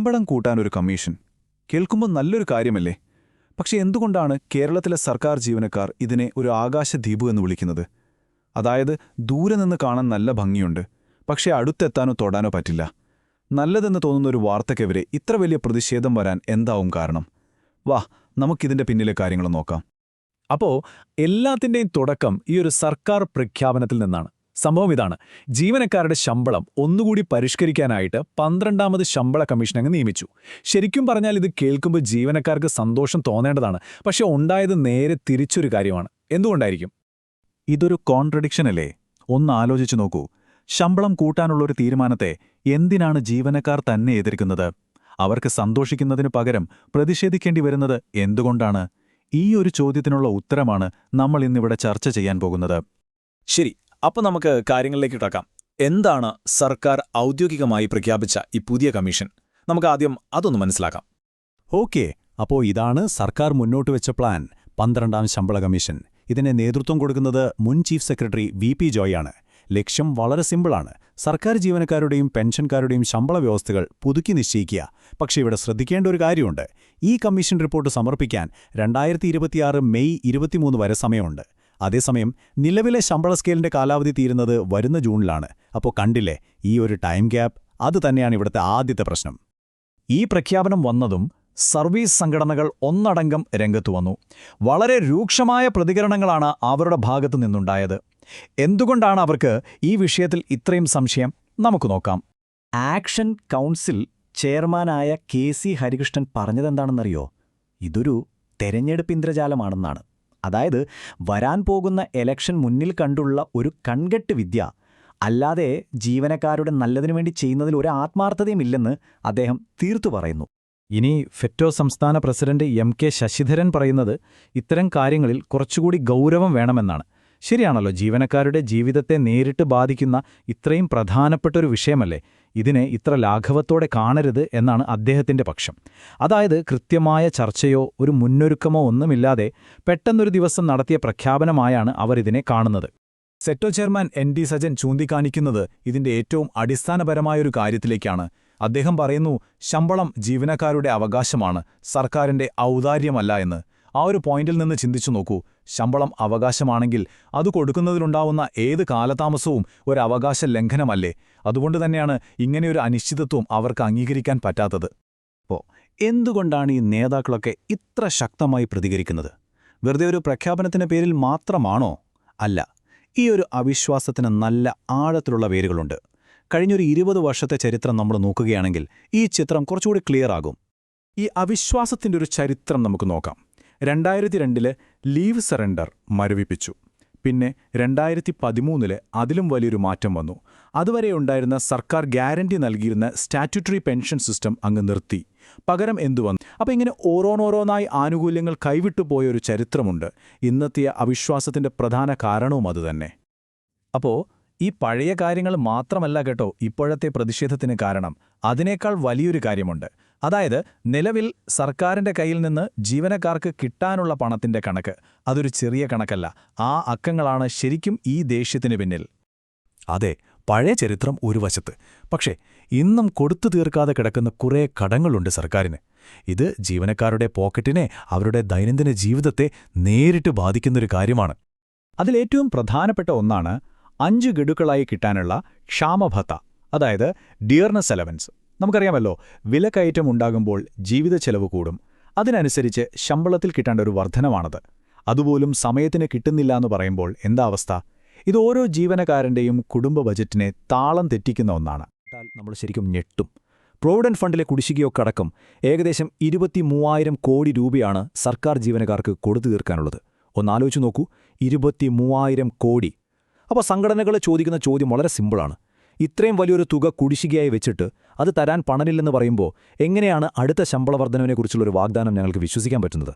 ശമ്പളം കൂട്ടാനൊരു കമ്മീഷൻ കേൾക്കുമ്പോൾ നല്ലൊരു കാര്യമല്ലേ? പക്ഷെ എന്തുകൊണ്ടാണ് കേരളത്തിലെ സർക്കാർ ജീവനക്കാർ ഇതിനെ ഒരു ആകാശദ്വീപ് എന്ന് വിളിക്കുന്നത്? അതായത് ദൂരെ നിന്ന് കാണാൻ നല്ല ഭംഗിയുണ്ട്, പക്ഷേ അടുത്തെത്താനോ തൊടാനോ പറ്റില്ല. നല്ലതെന്ന് തോന്നുന്ന ഒരു വാർത്തയ്ക്കെതിരെ ഇത്ര വലിയ പ്രതിഷേധം വരാൻ എന്താവും കാരണം? വാ, നമുക്കിതിന്റെ പിന്നിലെ കാര്യങ്ങൾ നോക്കാം. അപ്പോൾ എല്ലാത്തിൻ്റെയും തുടക്കം ഈ ഒരു സർക്കാർ പ്രഖ്യാപനത്തിൽ നിന്നാണ്. സംഭവം ഇതാണ്: ജീവനക്കാരുടെ ശമ്പളം ഒന്നുകൂടി പരിഷ്കരിക്കാനായിട്ട് 12ാമത് ശമ്പള കമ്മീഷൻ അങ്ങ് നിയമിച്ചു. ശരിക്കും പറഞ്ഞാൽ ഇത് കേൾക്കുമ്പോൾ ജീവനക്കാർക്ക് സന്തോഷം തോന്നേണ്ടതാണ്. പക്ഷെ ഉണ്ടായത് നേരെ തിരിച്ചൊരു കാര്യമാണ്. എന്തുകൊണ്ടായിരിക്കും? ഇതൊരു കോൺട്രഡിക്ഷൻ അല്ലേ? ഒന്ന് ആലോചിച്ചു നോക്കൂ. ശമ്പളം കൂട്ടാനുള്ളൊരു തീരുമാനത്തെ എന്തിനാണ് ജീവനക്കാർ തന്നെ എതിർക്കുന്നത്? അവർക്ക് സന്തോഷിക്കുന്നതിനു പകരം പ്രതിഷേധിക്കേണ്ടി വരുന്നത് എന്തുകൊണ്ടാണ്? ഈ ഒരു ചോദ്യത്തിനുള്ള ഉത്തരമാണ് നമ്മൾ ഇന്നിവിടെ ചർച്ച ചെയ്യാൻ പോകുന്നത്. ശരി, അപ്പോൾ നമുക്ക് കാര്യങ്ങളിലേക്ക് കിടക്കാം. എന്താണ് സർക്കാർ ഔദ്യോഗികമായി പ്രഖ്യാപിച്ച ഈ പുതിയ കമ്മീഷൻ? നമുക്ക് ആദ്യം അതൊന്ന് മനസ്സിലാക്കാം. ഓക്കെ, അപ്പോൾ ഇതാണ് സർക്കാർ മുന്നോട്ട് വെച്ച പ്ലാൻ, 12ാം ശമ്പള കമ്മീഷൻ. ഇതിനെ നേതൃത്വം കൊടുക്കുന്നത് മുൻ ചീഫ് സെക്രട്ടറി VP ജോയാണ്. ലക്ഷ്യം വളരെ സിമ്പിളാണ്: സർക്കാർ ജീവനക്കാരുടെയും പെൻഷൻകാരുടെയും ശമ്പള വ്യവസ്ഥകൾ പുതുക്കി നിശ്ചയിക്കുക. പക്ഷേ ഇവിടെ ശ്രദ്ധിക്കേണ്ട ഒരു കാര്യമുണ്ട്. ഈ കമ്മീഷൻ റിപ്പോർട്ട് സമർപ്പിക്കാൻ 2026 മെയ് 23 വരെ സമയമുണ്ട്. അതേസമയം നിലവിലെ ശമ്പള സ്കെയിലിന്റെ കാലാവധി തീരുന്നത് വരുന്ന ജൂണിലാണ്. അപ്പോൾ കണ്ടില്ലേ, ഈ ഒരു ടൈം ഗ്യാപ്പ്, അത് തന്നെയാണ് ഇവിടുത്തെ ആദ്യത്തെ പ്രശ്നം. ഈ പ്രഖ്യാപനം വന്നതും സർവീസ് സംഘടനകൾ ഒന്നടങ്കം രംഗത്തു വന്നു. വളരെ രൂക്ഷമായ പ്രതികരണങ്ങളാണ് അവരുടെ ഭാഗത്തു നിന്നുണ്ടായത്. എന്തുകൊണ്ടാണ് അവർക്ക് ഈ വിഷയത്തിൽ ഇത്രയും സംശയം? നമുക്ക് നോക്കാം. ആക്ഷൻ കൗൺസിൽ ചെയർമാനായ KC ഹരികൃഷ്ണൻ പറഞ്ഞതെന്താണെന്നറിയോ? ഇതൊരു തെരഞ്ഞെടുപ്പ് ഇന്ദ്രജാലമാണെന്നാണ്. അതായത് വരാൻ പോകുന്ന എലക്ഷൻ മുന്നിൽ കണ്ടുള്ള ഒരു കൺകെട്ട് വിദ്യ, അല്ലാതെ ജീവനക്കാരുടെ നല്ലതിനു വേണ്ടി ചെയ്യുന്നതിൽ ഒരു ആത്മാർത്ഥതയും ഇല്ലെന്ന് അദ്ദേഹം തീർത്തു പറയുന്നു. ഇനി ഫെറ്റോ സംസ്ഥാന പ്രസിഡന്റ് MK ശശിധരൻ പറയുന്നത് ഇത്തരം കാര്യങ്ങളിൽ കുറച്ചുകൂടി ഗൗരവം വേണമെന്നാണ്. ശരിയാണല്ലോ, ജീവനക്കാരുടെ ജീവിതത്തെ നേരിട്ട് ബാധിക്കുന്ന ഇത്രയും പ്രധാനപ്പെട്ടൊരു വിഷയമല്ലേ, ഇതിനെ ഇത്ര ലാഘവത്തോടെ കാണരുത് എന്നാണ് അദ്ദേഹത്തിന്റെ പക്ഷം. അതായത് കൃത്യമായ ചർച്ചയോ ഒരു മുന്നൊരുക്കമോ ഒന്നുമില്ലാതെ പെട്ടെന്നൊരു ദിവസം നടത്തിയ പ്രഖ്യാപനമായാണ് അവർ ഇതിനെ കാണുന്നത്. സെറ്റോ ചെയർമാൻ ND സജൻ ചൂണ്ടിക്കാണിക്കുന്നത് ഇതിന്റെ ഏറ്റവും അടിസ്ഥാനപരമായൊരു കാര്യത്തിലേക്കാണ്. അദ്ദേഹം പറയുന്നു, ശമ്പളം ജീവനക്കാരുടെ അവകാശമാണ്, സർക്കാരിന്റെ ഔദാര്യമല്ല എന്ന്. ആ ഒരു പോയിന്റിൽ നിന്ന് ചിന്തിച്ചു നോക്കൂ. ശമ്പളം അവകാശമാണെങ്കിൽ അത് കൊടുക്കുന്നതിലുണ്ടാവുന്ന ഏത് കാലതാമസവും ഒരു അവകാശ ലംഘനമല്ലേ? അതുകൊണ്ട് തന്നെയാണ് ഇങ്ങനെയൊരു അനിശ്ചിതത്വം അവർക്ക് അംഗീകരിക്കാൻ പറ്റാത്തത്. അപ്പോൾ എന്തുകൊണ്ടാണ് ഈ നേതാക്കളൊക്കെ ഇത്ര ശക്തമായി പ്രതികരിക്കുന്നത്? വെറുതെ ഒരു പ്രഖ്യാപനത്തിന്റെ പേരിൽ മാത്രമാണോ? അല്ല, ഈ ഒരു അവിശ്വാസത്തിന് നല്ല ആഴത്തിലുള്ള വേരുകളുണ്ട്. കഴിഞ്ഞൊരു 20 വർഷത്തെ ചരിത്രം നമ്മൾ നോക്കുകയാണെങ്കിൽ ഈ ചിത്രം കുറച്ചുകൂടി ക്ലിയർ ആകും. ഈ അവിശ്വാസത്തിന്റെ ഒരു ചരിത്രം നമുക്ക് നോക്കാം. 2002 ലീവ് സറണ്ടർ മരവിപ്പിച്ചു. പിന്നെ 2013 അതിലും വലിയൊരു മാറ്റം വന്നു. അതുവരെ ഉണ്ടായിരുന്ന സർക്കാർ ഗ്യാരണ്ടി നൽകിയിരുന്ന സ്റ്റാറ്റ്യൂട്ടറി പെൻഷൻ സിസ്റ്റം അങ്ങ് നിർത്തി. പകരം എന്തു വന്നു? അപ്പോൾ ഇങ്ങനെ ഓരോന്നോരോന്നായി ആനുകൂല്യങ്ങൾ കൈവിട്ടുപോയൊരു ചരിത്രമുണ്ട്. ഇന്നത്തെ അവിശ്വാസത്തിന്റെ പ്രധാന കാരണവും അതുതന്നെ. അപ്പോൾ ഈ പഴയ കാര്യങ്ങൾ മാത്രമല്ല കേട്ടോ ഇപ്പോഴത്തെ പ്രതിഷേധത്തിന് കാരണം. അതിനേക്കാൾ വലിയൊരു കാര്യമുണ്ട്. അതായത് നിലവിൽ സർക്കാരിന്റെ കയ്യിൽ നിന്ന് ജീവനക്കാർക്ക് കിട്ടാനുള്ള പണത്തിന്റെ കണക്ക്. അതൊരു ചെറിയ കണക്കല്ല. ആ അക്കങ്ങളാണ് ശരിക്കും ഈ ദേഷ്യത്തിന് പിന്നിൽ. അതെ, പഴയ ചരിത്രം ഒരു വശത്ത്. പക്ഷേ ഇന്നും കൊടുത്തു തീർക്കാതെ കിടക്കുന്ന കുറേ കടങ്ങളുണ്ട് സർക്കാരിന്. ഇത് ജീവനക്കാരുടെ പോക്കറ്റിനെ, അവരുടെ ദൈനംദിന ജീവിതത്തെ നേരിട്ട് ബാധിക്കുന്നൊരു കാര്യമാണ്. അതിലേറ്റവും പ്രധാനപ്പെട്ട ഒന്നാണ് 5 ഗഡുക്കളായി കിട്ടാനുള്ള ക്ഷാമഭത്ത, അതായത് ഡിയർനെസ് അലവൻസ്. നമുക്കറിയാമല്ലോ, വിലക്കയറ്റം ഉണ്ടാകുമ്പോൾ ജീവിത ചെലവ് കൂടും. അതിനനുസരിച്ച് ശമ്പളത്തിൽ കിട്ടേണ്ട ഒരു വർധനമാണത്. അതുപോലും സമയത്തിന് കിട്ടുന്നില്ല എന്ന് പറയുമ്പോൾ എന്താ അവസ്ഥ? ഇത് ഓരോ ജീവനക്കാരൻ്റെയും കുടുംബ ബജറ്റിനെ താളം തെറ്റിക്കുന്ന ഒന്നാണ്. നമ്മൾ ശരിക്കും ഞെട്ടും. പ്രൊവിഡന്റ് ഫണ്ടിലെ കുടിശ്ശികയൊക്കെ അടക്കം ഏകദേശം 23,000 കോടി രൂപയാണ് സർക്കാർ ജീവനക്കാർക്ക് കൊടുത്തു തീർക്കാനുള്ളത്. ഒന്നാലോചിച്ച് നോക്കൂ, 23,000 കോടി. അപ്പോൾ സംഘടനകൾ ചോദിക്കുന്ന ചോദ്യം വളരെ സിമ്പിളാണ്. ഇത്രയും വലിയൊരു തുക കുടിശ്ശികയായി വെച്ചിട്ട് അത് തരാൻ പണമില്ലെന്ന് പറയുമ്പോൾ എങ്ങനെയാണ് അടുത്ത ശമ്പള വർധനവിനെക്കുറിച്ചുള്ളൊരു വാഗ്ദാനം ഞങ്ങൾക്ക് വിശ്വസിക്കാൻ പറ്റുന്നത്?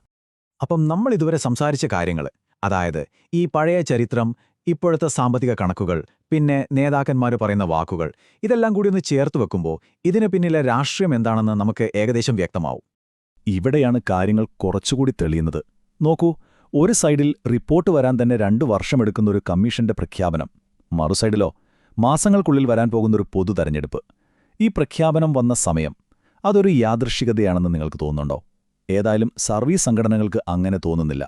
അപ്പം നമ്മൾ ഇതുവരെ സംസാരിച്ച കാര്യങ്ങൾ, അതായത് ഈ പഴയ ചരിത്രം, ഇപ്പോഴത്തെ സാമ്പത്തിക കണക്കുകൾ, പിന്നെ നേതാക്കന്മാർ പറയുന്ന വാക്കുകൾ, ഇതെല്ലാം കൂടി ഒന്ന് ചേർത്ത് വെക്കുമ്പോൾ ഇതിന് പിന്നിലെ രാഷ്ട്രീയം എന്താണെന്ന് നമുക്ക് ഏകദേശം വ്യക്തമാവും. ഇവിടെയാണ് കാര്യങ്ങൾ കുറച്ചുകൂടി തെളിയുന്നത്. നോക്കൂ, ഒരു സൈഡിൽ റിപ്പോർട്ട് വരാൻ തന്നെ 2 വർഷമെടുക്കുന്ന ഒരു കമ്മീഷന്റെ പ്രഖ്യാപനം, മറുസൈഡിലോ മാസങ്ങൾക്കുള്ളിൽ വരാൻ പോകുന്നൊരു പൊതു തെരഞ്ഞെടുപ്പ്. ഈ പ്രഖ്യാപനം വന്ന സമയം, അതൊരു യാദൃശ്ചികതയാണെന്ന് നിങ്ങൾക്ക് തോന്നുന്നുണ്ടോ? ഏതായാലും സർവീസ് സംഘടനകൾക്ക് അങ്ങനെ തോന്നുന്നില്ല.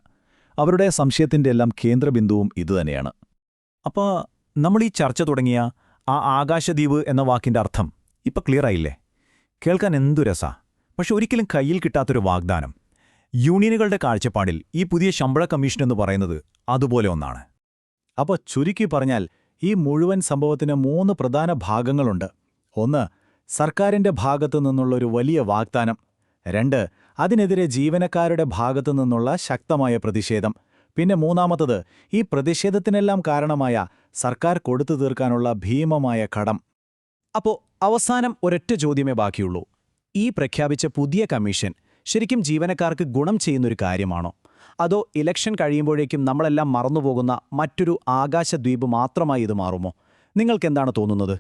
അവരുടെ സംശയത്തിന്റെ എല്ലാം കേന്ദ്രബിന്ദുവും ഇതുതന്നെയാണ്. അപ്പോൾ നമ്മൾ ഈ ചർച്ച തുടങ്ങിയ ആ ആകാശദ്വീപ് എന്ന വാക്കിന്റെ അർത്ഥം ഇപ്പം ക്ലിയറായില്ലേ? കേൾക്കാൻ എന്തു രസാ, പക്ഷെ ഒരിക്കലും കയ്യിൽ കിട്ടാത്തൊരു വാഗ്ദാനം. യൂണിയനുകളുടെ കാഴ്ചപ്പാടിൽ ഈ പുതിയ ശമ്പള കമ്മീഷൻ എന്ന് പറയുന്നത് അതുപോലെ ഒന്നാണ്. അപ്പോൾ ചുരുക്കി പറഞ്ഞാൽ ഈ മുഴുവൻ സംഭവത്തിന് 3 പ്രധാന ഭാഗങ്ങളുണ്ട്. 1, സർക്കാരിന്റെ ഭാഗത്തു നിന്നുള്ളൊരു വലിയ വാഗ്ദാനം. 2, അതിനെതിരെ ജീവനക്കാരുടെ ഭാഗത്തു നിന്നുള്ള ശക്തമായ പ്രതിഷേധം. പിന്നെ 3-മത്തത്, ഈ പ്രതിഷേധത്തിനെല്ലാം കാരണമായ സർക്കാർ കൊടുത്തു തീർക്കാനുള്ള ഭീമമായ കടം. അപ്പോൾ അവസാനം ഒരൊറ്റ ചോദ്യമേ ബാക്കിയുള്ളൂ. ഈ പ്രഖ്യാപിച്ച പുതിയ കമ്മീഷൻ ശരിക്കും ജീവനക്കാർക്ക് ഗുണം ചെയ്യുന്നൊരു കാര്യമാണോ? അതോ ഇലക്ഷൻ കഴിയുമ്പോഴേക്കും നമ്മളെല്ലാം മറന്നുപോകുന്ന മറ്റൊരു ആകാശദ്വീപ് മാത്രമായി ഇത് മാറുമോ? നിങ്ങൾക്കെന്താണ് തോന്നുന്നത്?